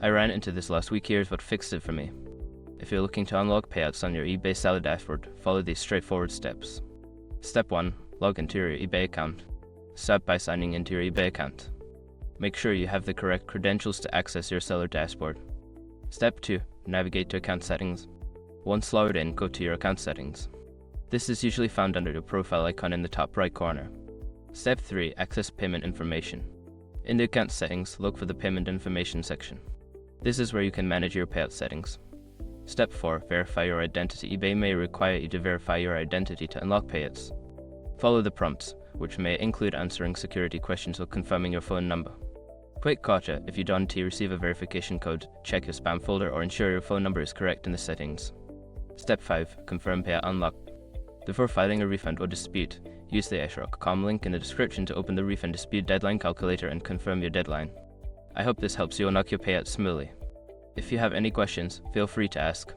I ran into this last week. Here's what fixed it for me. If you're looking to unlock payouts on your eBay seller dashboard, follow these straightforward steps. Step 1. Log into your eBay account. Start by signing into your eBay account. Make sure you have the correct credentials to access your seller dashboard. Step 2. Navigate to account settings. Once logged in, go to your account settings. This is usually found under the profile icon in the top right corner. Step 3. Access payment information. In the account settings, look for the payment information section. This is where you can manage your payout settings. Step 4. Verify your identity. eBay may require you to verify your identity to unlock payouts. Follow the prompts, which may include answering security questions or confirming your phone number. Quick gotcha: if you don't receive a verification code, check your spam folder or ensure your phone number is correct in the settings. Step 5. Confirm payout unlocked. Before filing a refund or dispute, use the #com link in the description to open the refund dispute deadline calculator and confirm your deadline. I hope this helps you unlock your payout smoothly. If you have any questions, feel free to ask.